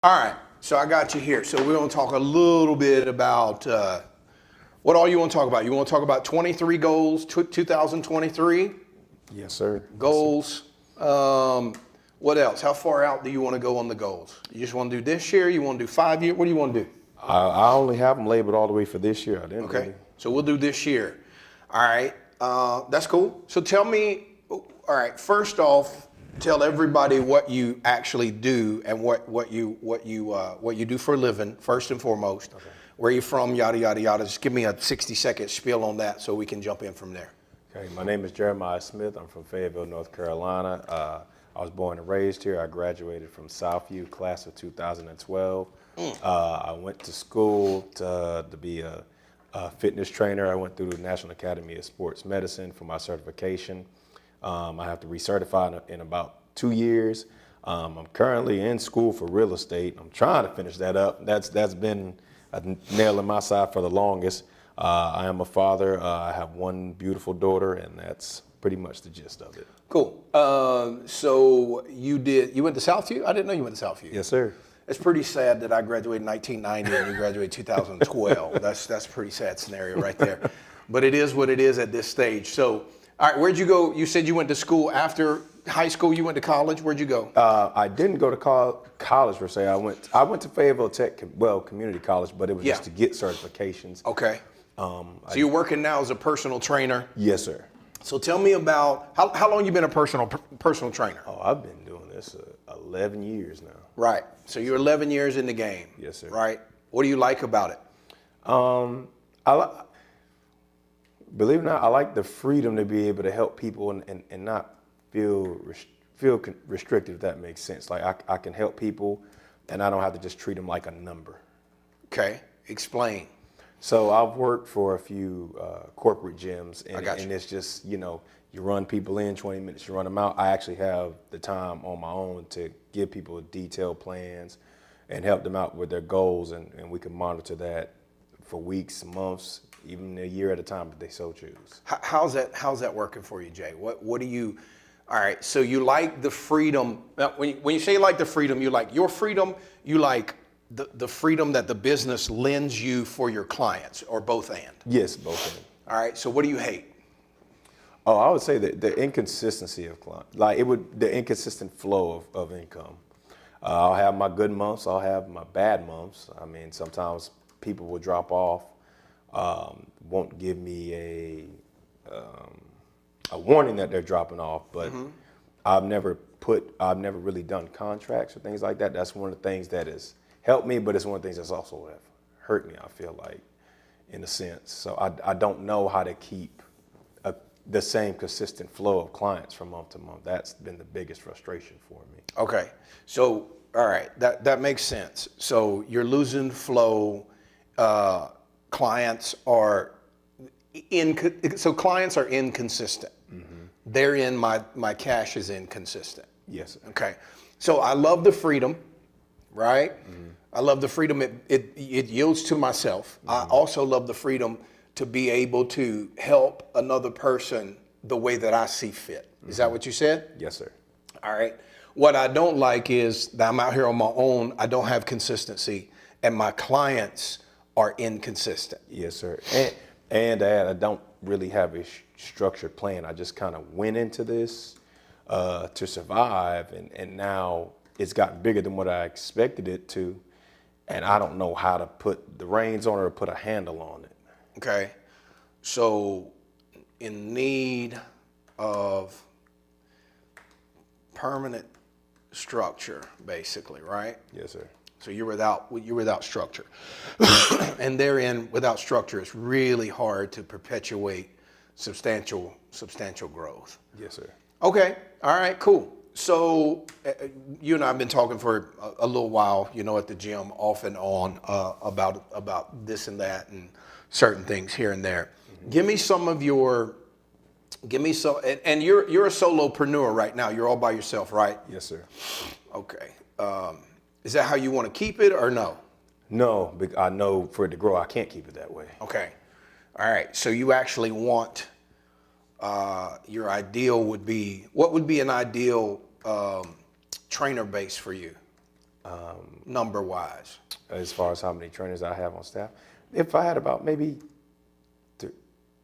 All right, so I got you here. So we're going to talk a little bit about what all you want to talk about. You want to talk about 23 goals, 2023 Yes, sir. goals. What else? How far out do you want to go on the goals? You just want to do this year? You want to do 5 years? What do you want to do? I only have them labeled all the way for this year. I didn't Okay, really. so we'll do this year. All right, that's cool. So tell me, all right, first off, tell everybody what you actually do and what you do for a living, first and foremost. Okay. Where you from, yada, yada, yada. Just give me a 60-second spiel on that so we can jump in from there. Okay, my name is Jeremiah Smith. I'm from Fayetteville, North Carolina. I was born and raised here. I graduated from Southview, class of 2012. I went to school to be a fitness trainer. I went through the National Academy of Sports Medicine for my certification. I have to recertify in about 2 years. I'm currently in school for real estate. I'm trying to finish that up. That's been a nail in my side for the longest. I am a father. I have one beautiful daughter, and that's pretty much the gist of it. Cool. So you went to Southview? I didn't know you went to Southview. Yes, sir. It's pretty sad that I graduated in 1990 and you graduated 2012. That's a pretty sad scenario right there. But it is what it is at this stage. So, all right, where'd you go? You said you went to school after high school. You went to college. Where'd you go? I didn't go to college per se. I went to Fayetteville Community College, but it was just to get certifications. Okay. So you're working now as a personal trainer? Yes, sir. So tell me about how long you been a personal trainer? Oh, I've been doing this 11 years now. Right. So you're 11 years in the game. Yes, sir. Right. What do you like about it? Believe it or not, I like the freedom to be able to help people and not feel restricted, if that makes sense. Like I can help people and I don't have to just treat them like a number. Okay. Explain. So I've worked for a few corporate gyms, and it's just, you run people in 20 minutes, you run them out. I actually have the time on my own to give people detailed plans and help them out with their goals, and we can monitor that for weeks, months, even a year at a time if they so choose. How's that working for you, Jay? What do you? All right. So you like the freedom. When you say you like the freedom, you like your freedom. You like the freedom that the business lends you for your clients, or both and? Yes, both and. All right. So what do you hate? Oh, I would say that the inconsistency of client, the inconsistent flow of income. I'll have my good months. I'll have my bad months. I mean, sometimes people will drop off, won't give me a warning that they're dropping off, but I've never really done contracts or things like that. That's one of the things that has helped me, but it's one of the things that's also have hurt me, I feel like, in a sense. So I don't know how to keep the same consistent flow of clients from month to month. That's been the biggest frustration for me. Okay. So, all right, that makes sense. So you're losing flow. Clients are inconsistent. Therein, my cash is inconsistent. Yes, sir. Okay. So I love the freedom, right? I love the freedom it yields to myself. I also love the freedom to be able to help another person the way that I see fit. Is that what you said? Yes, sir. All right. What I don't like is that I'm out here on my own. I don't have consistency, and my clients are inconsistent. Yes, sir. And I don't really have a structured plan. I just kind of went into this to survive, and now it's gotten bigger than what I expected it to, and I don't know how to put the reins on it or put a handle on it. Okay. So in need of permanent structure, basically, right? Yes, sir. So you're without structure. And therein, without structure, it's really hard to perpetuate substantial growth. Yes, sir. Okay. All right, cool. So you and I have been talking for a little while, at the gym off and on about this and that and certain things here and there. Give me some, and you're a solopreneur right now. You're all by yourself, right? Yes, sir. Okay. Is that how you want to keep it or no? No, I know for it to grow, I can't keep it that way. Okay. All right. So you actually want, your ideal would be, what would be an ideal trainer base for you? number wise? As far as how many trainers I have on staff, if I had about maybe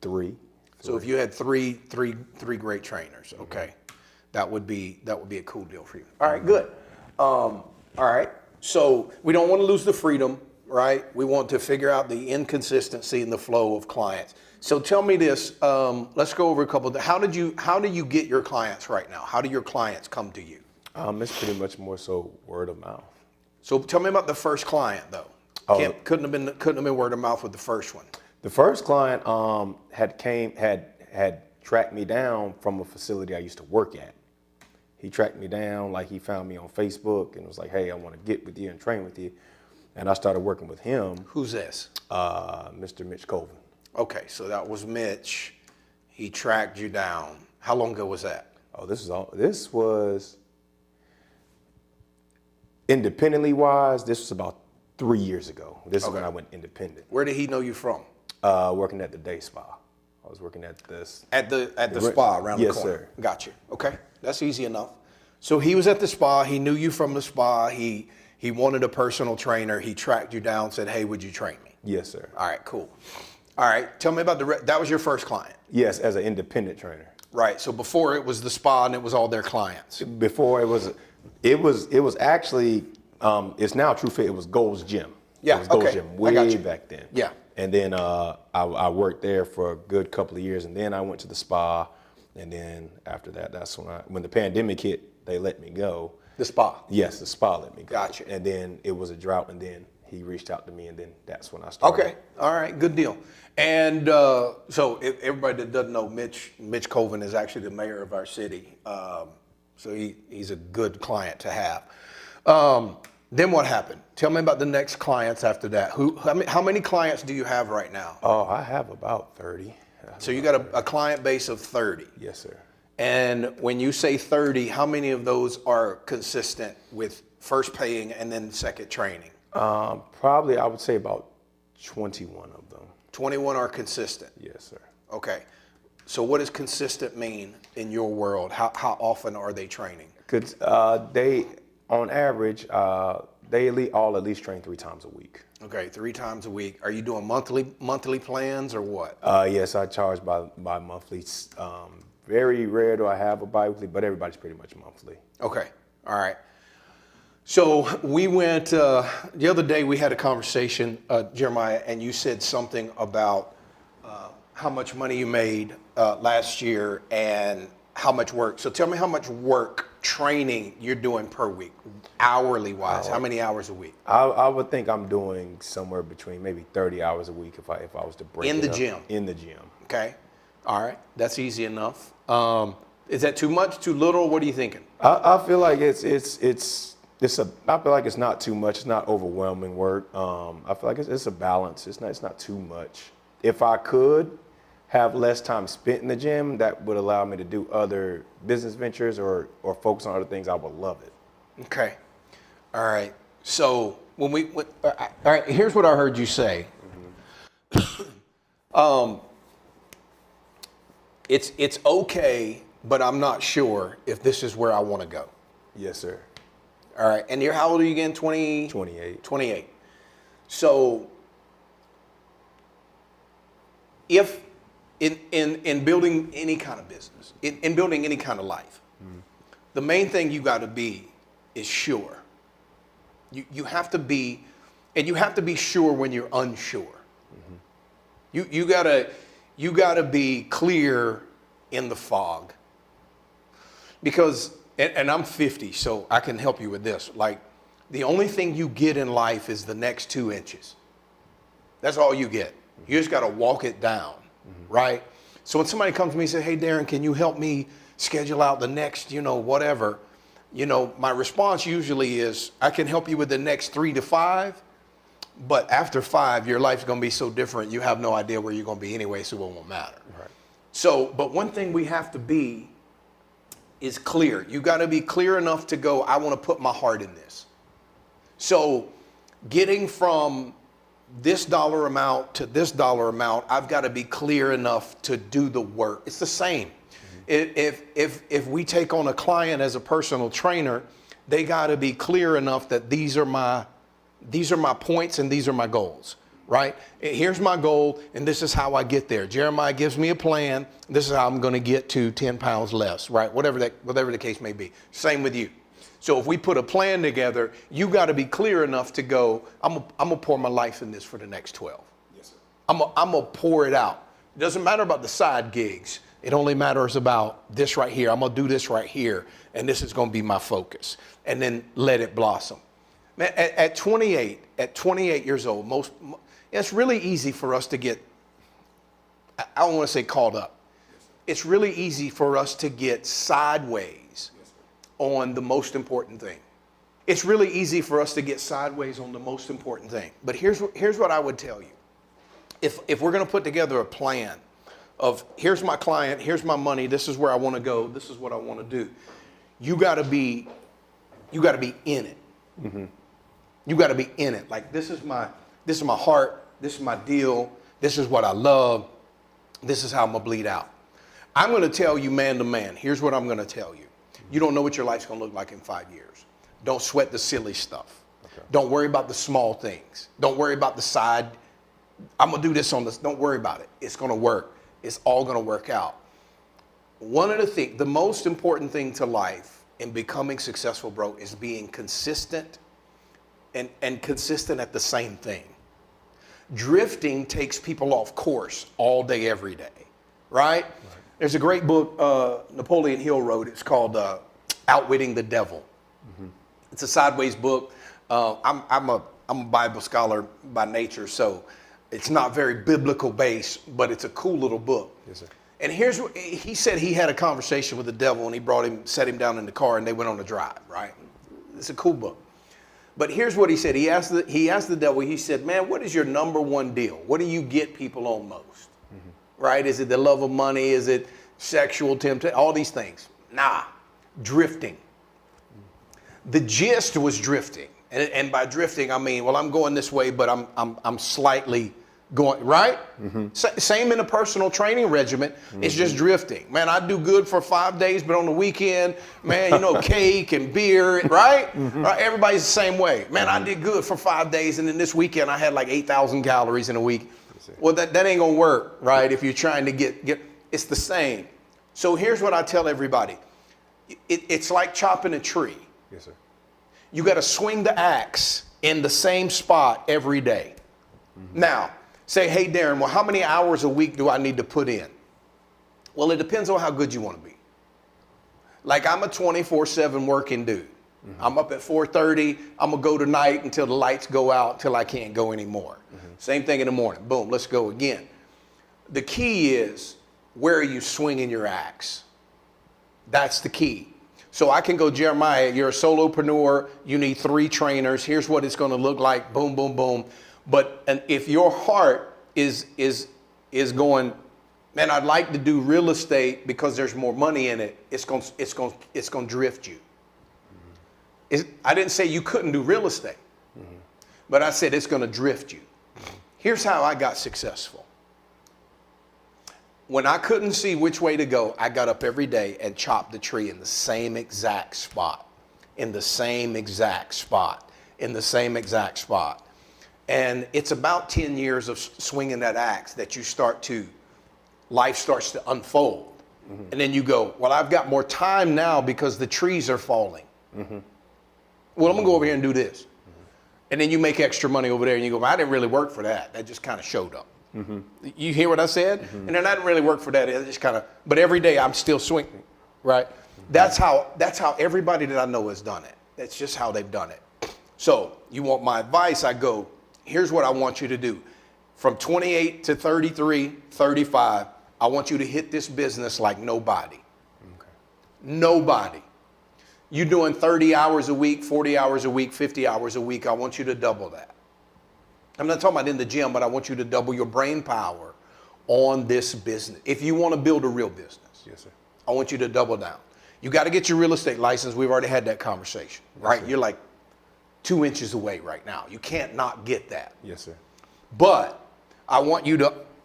three. So if you had three great trainers, okay, that would be a cool deal for you. All right, good. All right, so we don't want to lose the freedom, right? We want to figure out the inconsistency in the flow of clients. So tell me this. Let's go over a couple of. How do you get your clients right now? How do your clients come to you? It's pretty much more so word of mouth. So tell me about the first client though. Couldn't have been word of mouth with the first one. The first client had tracked me down from a facility I used to work at. He tracked me down, like he found me on Facebook and was like, "Hey, I want to get with you and train with you." And I started working with him. Who's this? Mr. Mitch Colvin. Okay, so that was Mitch. He tracked you down. How long ago was that? Oh, this was independently wise. This was about 3 years ago. This is when I went independent. Where did he know you from? Working at the day spa. I was working at this. At the spa around the corner. Yes, sir. Gotcha. Okay, that's easy enough. So he was at the spa. He knew you from the spa. He wanted a personal trainer. He tracked you down. Said, "Hey, would you train me?" Yes, sir. All right, cool. All right, tell me about that was your first client. Yes, as an independent trainer. Right. So before it was the spa and it was all their clients. Before it was actually it's now True Fit. It was Gold's Gym. Yeah. It was Gold's Okay. Gym I got way you. back then. Yeah. And then I worked there for a good couple of years, and then I went to the spa, and then after that, that's when the pandemic hit, they let me go. The spa. Yes, the spa let me go. Gotcha. And then it was a drought, and then he reached out to me, and then that's when I started. Okay. All right. Good deal. And so if everybody that doesn't know, Mitch Colvin is actually the mayor of our city. So he's a good client to have. Then what happened? Tell me about the next clients after that. How many clients do you have right now? Oh, I have about 30. So you got a client base of 30. Yes, sir. And when you say 30, how many of those are consistent with first paying and then second training? Probably I would say about 21 of them. 21 are consistent. Yes, sir. Okay. So what does consistent mean in your world? How often are they training? Cause they, on average, they all at least train 3 times a week. Okay, 3 times a week. Are you doing monthly plans or what? Yes, I charge by monthly. Very rare do I have a biweekly, but everybody's pretty much monthly. Okay, all right. So we went, the other day we had a conversation, Jeremiah, and you said something about how much money you made last year and how much work. So tell me how much work training you're doing per week, hourly wise. How many hours a week? I would think I'm doing somewhere between maybe 30 hours a week if I was to break In it the up. gym? In the gym. Okay, all right, that's easy enough. Is that too much, too little? What are you thinking? I feel like I feel like it's not too much. It's not overwhelming work. I feel like it's a balance. It's not too much. If I could have less time spent in the gym, that would allow me to do other business ventures or focus on other things. I would love it. Okay, all right. So all right, here's what I heard you say. It's okay, but I'm not sure if this is where I want to go. Yes, sir. All right, and how old are you again? 20? 28. 28. So if in building any kind of business, in building any kind of life, the main thing you got to be is sure. You have to be, and you have to be sure when you're unsure. You gotta be clear in the fog. Because, and I'm 50, so I can help you with this. Like, the only thing you get in life is the next 2 inches. That's all you get. You just gotta walk it down, right? So when somebody comes to me and says, "Hey, Darrin, can you help me schedule out the next, whatever?" My response usually is, I can help you with the next 3 to 5, but after 5, your life's gonna be so different, you have no idea where you're gonna be anyway, so it won't matter. Right. So, but one thing we have to be is clear. You gotta be clear enough to go, I wanna put my heart in this. So getting from this dollar amount to this dollar amount, I've gotta be clear enough to do the work. It's the same. If we take on a client as a personal trainer they got to be clear enough that these are my points and these are my goals, right? Here's my goal and this is how I get there. Jeremiah gives me a plan. This is how I'm going to get to 10 pounds less, right? Whatever the case may be. Same with you. So if we put a plan together, you got to be clear enough to go, I'm going to pour my life in this for the next 12. Yes, sir. I'm going to pour it out. It doesn't matter about the side gigs. It only matters about this right here. I'm going to do this right here, and this is going to be my focus. And then let it blossom. Man, at 28 years old, it's really easy for us to get, I don't want to say caught up. It's really easy for us to get sideways on the most important thing. It's really easy for us to get sideways on the most important thing. But here's what I would tell you. If we're going to put together a plan of here's my client, here's my money, this is where I want to go, this is what I want to do, you got to be in it. Mm-hmm. You got to be in it. Like this is my heart, this is my deal, this is what I love, this is how I'm gonna bleed out. I'm gonna tell you man to man, here's what I'm gonna tell you. You don't know what your life's gonna look like in 5 years. Don't sweat the silly stuff. Okay. Don't worry about the small things. Don't worry about the side. I'm gonna do this on this. Don't worry about it. It's gonna work. It's all gonna work out. One of the things, the most important thing to life in becoming successful, bro, is being consistent and consistent at the same thing. Drifting takes people off course all day, every day, right? There's a great book Napoleon Hill wrote. It's called Outwitting the Devil. Mm-hmm. It's a sideways book. I'm a Bible scholar by nature, so it's not very biblical based, but it's a cool little book. Yes, sir. And here's what he said. He had a conversation with the devil, and he set him down in the car, and they went on a drive. Right? It's a cool book. But here's what he said. He asked the devil. He said, "Man, what is your number one deal? What do you get people on most? Mm-hmm. Right? Is it the love of money? Is it sexual temptation? All these things? Nah, drifting. The gist was drifting, and by drifting I mean, well, I'm going this way, but I'm slightly going right. Mm-hmm. Same in a personal training regimen. Mm-hmm. It's just drifting. Man, I do good for 5 days, but on the weekend, man, cake and beer, right? Mm-hmm. Right? Everybody's the same way. Man, I did good for 5 days, and then this weekend I had like 8,000 calories in a week. Well, that ain't gonna work, right? If you're trying to get, it's the same. So here's what I tell everybody. It's like chopping a tree. Yes, sir. You got to swing the axe in the same spot every day. Mm-hmm. Now, say, hey, Darrin, well, how many hours a week do I need to put in? Well, it depends on how good you want to be. Like I'm a 24/7 working dude. Mm-hmm. I'm up at 4:30. I'm going to go tonight until the lights go out, till I can't go anymore. Mm-hmm. Same thing in the morning. Boom, let's go again. The key is, where are you swinging your axe? That's the key. So I can go, Jeremiah, you're a solopreneur. You need 3 trainers. Here's what it's going to look like. Boom, boom, boom. But if your heart is going, man, I'd like to do real estate because there's more money in it. It's going to drift you. Mm-hmm. I didn't say you couldn't do real estate, mm-hmm. but I said it's going to drift you. Mm-hmm. Here's how I got successful. When I couldn't see which way to go, I got up every day and chopped the tree in the same exact spot, in the same exact spot, in the same exact spot. And it's about 10 years of swinging that axe that life starts to unfold. Mm-hmm. And then you go, well, I've got more time now because the trees are falling. Mm-hmm. Well, I'm going to go over here and do this. Mm-hmm. And then you make extra money over there and you go, well, I didn't really work for that. That just kind of showed up. Mm-hmm. You hear what I said? Mm-hmm. And then I didn't really work for that. It just but every day I'm still swinging, right? Mm-hmm. That's how everybody that I know has done it. That's just how they've done it. So you want my advice? I go, here's what I want you to do. From 28 to 33, 35, I want you to hit this business like nobody. Okay. Nobody. You're doing 30 hours a week, 40 hours a week, 50 hours a week. I want you to double that. I'm not talking about in the gym, but I want you to double your brain power on this business. If you want to build a real business, yes, sir. I want you to double down. You got to get your real estate license. We've already had that conversation, right? Yes, you're like 2 inches away right now. You can't not get that. Yes, sir. But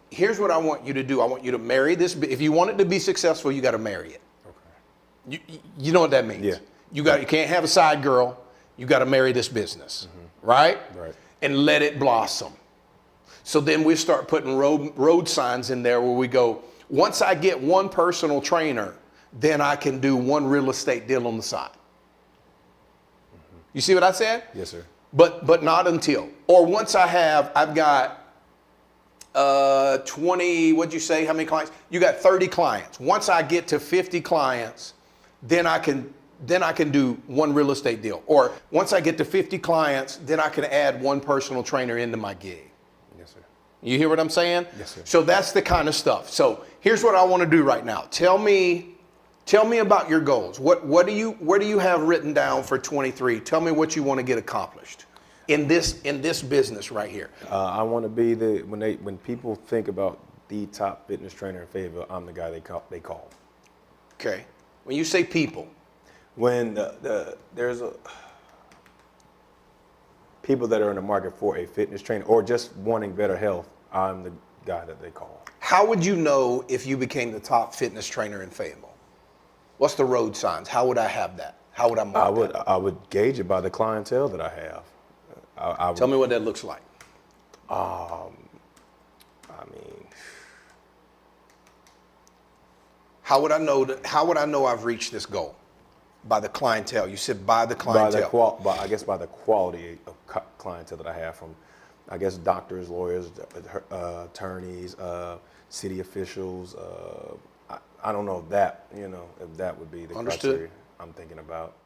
here's what I want you to do. I want you to marry this. If you want it to be successful, you got to marry it. Okay. You know what that means? Yeah. You can't have a side girl. You got to marry this business, right? Right. And let it blossom. So then we start putting road signs in there where we go, once I get one personal trainer, then I can do one real estate deal on the side. You see what I said? Yes, sir. But not until. Or once I've got 20, what'd you say, how many clients? You got 30 clients. Once I get to 50 clients, then I can do one real estate deal. Or once I get to 50 clients, then I can add one personal trainer into my gig. Yes, sir. You hear what I'm saying? Yes, sir. So that's the kind of stuff. So here's what I want to do right now. Tell me about your goals. What do you have written down for 23? Tell me what you want to get accomplished in this business right here. I want to be when people think about the top fitness trainer in Fayetteville, I'm the guy they call. Okay. When you say people, when there's people that are in the market for a fitness trainer or just wanting better health, I'm the guy that they call. how would you know if you became the top fitness trainer in Fayetteville? What's the road signs? How would I have that? How would I mark that? I would gauge it by the clientele that I have. Tell me what that looks like. I mean, How would I know I've reached this goal? By the clientele. You said by the clientele. I guess by the quality of clientele that I have from, I guess, doctors, lawyers, attorneys, city officials. I don't know if that would be the Understood. criteria I'm thinking about.